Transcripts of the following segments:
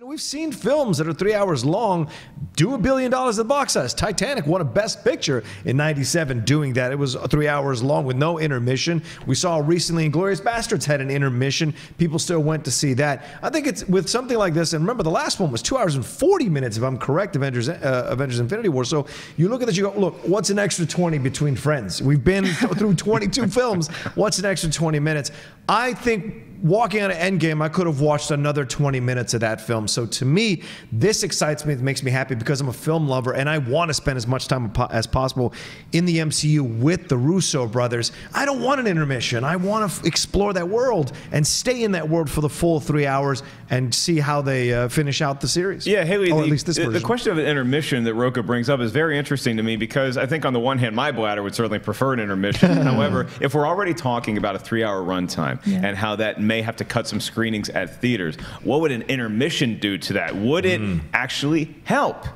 We've seen films that are 3 hours long do $1 billion at the box office. Titanic won a Best Picture in '97 doing that. It was 3 hours long with no intermission. We saw recently Inglourious Basterds had an intermission. People still went to see that. I think it's with something like this, and remember the last one was 2 hours and 40 minutes, if I'm correct, Avengers Infinity War. So you look at this, you go, look, what's an extra 20 between friends? We've been through 22 films. What's an extra 20 minutes? I think walking out of Endgame, I could have watched another 20 minutes of that film. So to me, this excites me. It makes me happy because I'm a film lover and I want to spend as much time as possible in the MCU with the Russo brothers. I don't want an intermission. I want to explore that world and stay in that world for the full 3 hours and see how they finish out the series. Yeah, Haley, or at least this version. The question of an intermission that Rocha brings up is very interesting to me because I think on the one hand, my bladder would certainly prefer an intermission. However, if we're already talking about a 3-hour runtime and how that may have to cut some screenings at theaters, what would an intermission do to that? Would it actually help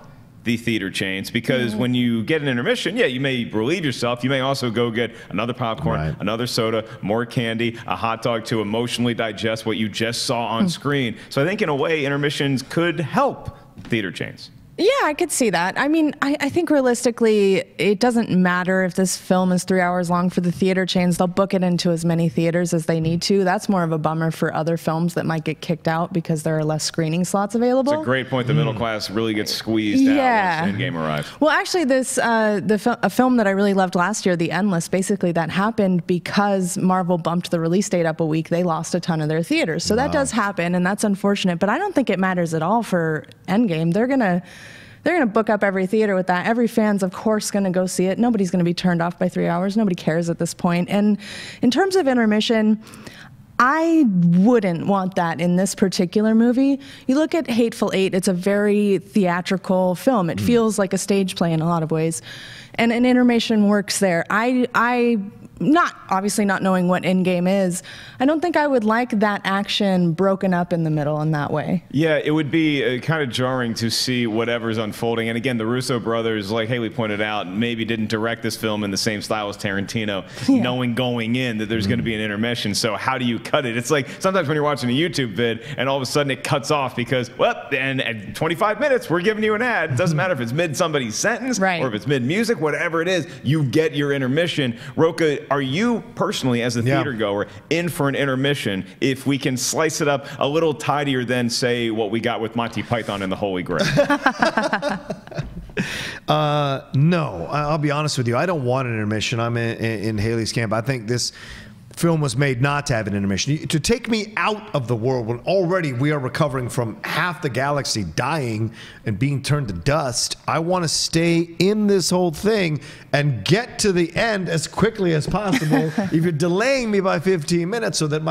the theater chains? Because when you get an intermission, yeah, you may relieve yourself. You may also go get another popcorn, another soda, more candy, a hot dog to emotionally digest what you just saw on screen. So I think in a way, intermissions could help theater chains. Yeah, I could see that. I mean, I think realistically, it doesn't matter if this film is 3 hours long for the theater chains. They'll book it into as many theaters as they need to. That's more of a bummer for other films that might get kicked out because there are less screening slots available. It's a great point. The middle class really gets squeezed out once Endgame arrives. Well, actually, a film that I really loved last year, The Endless, basically that happened because Marvel bumped the release date up a week. They lost a ton of their theaters. So that does happen, and that's unfortunate. But I don't think it matters at all for Endgame. They're going to book up every theater with that. Every fan's, of course, going to go see it. Nobody's going to be turned off by 3 hours. Nobody cares at this point. And in terms of intermission, I wouldn't want that in this particular movie. You look at Hateful Eight, it's a very theatrical film. It feels like a stage play in a lot of ways. And an intermission works there. Obviously not knowing what Endgame is, I don't think I would like that action broken up in the middle in that way. Yeah, it would be kind of jarring to see whatever's unfolding. And again, the Russo brothers, like Haley pointed out, maybe didn't direct this film in the same style as Tarantino, knowing going in that there's going to be an intermission. So how do you cut it? It's like sometimes when you're watching a YouTube vid and all of a sudden it cuts off because, well, and at 25 minutes, we're giving you an ad. It doesn't matter if it's mid somebody's sentence or if it's mid music, whatever it is, you get your intermission. Rocha, are you personally, as a theater goer, in for an intermission if we can slice it up a little tidier than, say, what we got with Monty Python and the Holy Grail? No, I'll be honest with you. I don't want an intermission. I'm in Haley's camp. I think this film was made not to have an intermission. To take me out of the world when already we are recovering from half the galaxy dying and being turned to dust, I want to stay in this whole thing and get to the end as quickly as possible. If you're delaying me by 15 minutes so that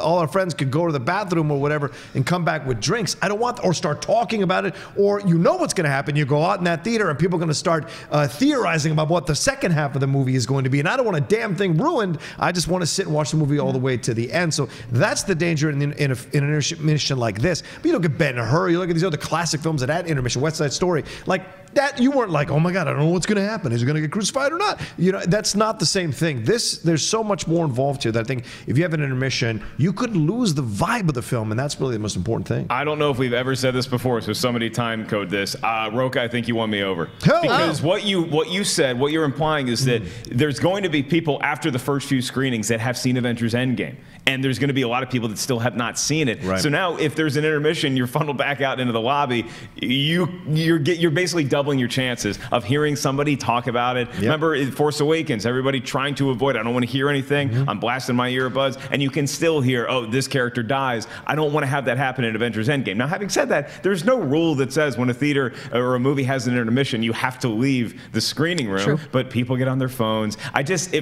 all our friends could go to the bathroom or whatever and come back with drinks, I don't want, or start talking about it, or you know what's going to happen. You go out in that theater and people are going to start theorizing about what the second half of the movie is going to be, and I don't want a damn thing ruined. I just want to sit and watch the movie all the way to the end. So that's the danger in an intermission like this. But you look at Ben-Hur, you look at these other classic films that had intermission, West Side Story, like that, you weren't like, oh my God, I don't know what's going to happen. Is he going to get crucified or not? You know, that's not the same thing. There's so much more involved here that I think if you have an intermission, you could lose the vibe of the film, and that's really the most important thing. I don't know if we've ever said this before, so somebody time code this. Rocha, I think you won me over. Because what you said, what you're implying is that there's going to be people after the first few screenings that have seen Avengers Endgame. And there's going to be a lot of people that still have not seen it. So now, if there's an intermission, you're funneled back out into the lobby. You're basically doubling your chances of hearing somebody talk about it. Remember, in Force Awakens, everybody trying to avoid. I don't want to hear anything. I'm blasting my earbuds, and you can still hear, oh, this character dies. I don't want to have that happen in Avengers Endgame. Now, having said that, there's no rule that says when a theater or a movie has an intermission, you have to leave the screening room. But people get on their phones.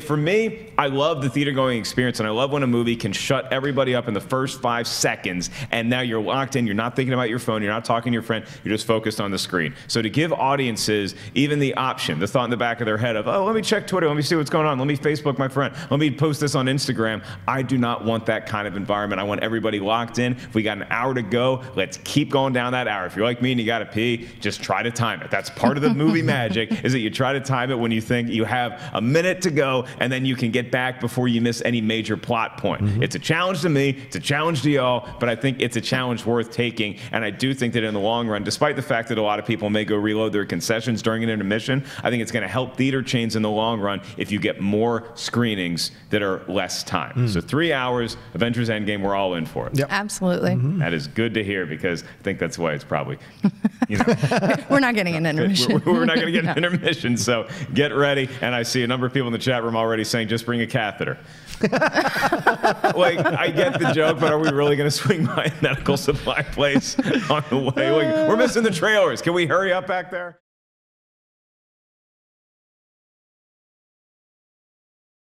For me, I love the theater going experience, and I love when a movie can shut everybody up in the first 5 seconds, and now you're locked in. You're not thinking about your phone. You're not talking to your friend. You're just focused on the screen. So to give audiences even the option, the thought in the back of their head of, oh, let me check Twitter. Let me see what's going on. Let me Facebook my friend. Let me post this on Instagram. I do not want that kind of environment. I want everybody locked in. If we got an hour to go, let's keep going down that hour. If you're like me and you got to pee, just try to time it. That's part of the movie magic, is that you try to time it when you think you have a minute to go, and then you can get back before you miss miss any major plot point. It's a challenge to me, it's a challenge to y'all, but I think it's a challenge worth taking. And I do think that in the long run, despite the fact that a lot of people may go reload their concessions during an intermission, I think it's going to help theater chains in the long run if you get more screenings that are less time. So 3 hours, Avengers Endgame, we're all in for it. Yep. Absolutely. That is good to hear, because I think that's why it's probably, We're not getting an intermission. we're not going to get an intermission, so get ready. And I see a number of people in the chat room already saying, just bring a catheter. Like, I get the joke, but are we really going to swing by a medical supply place on the way? Like, we're missing the trailers. Can we hurry up back there?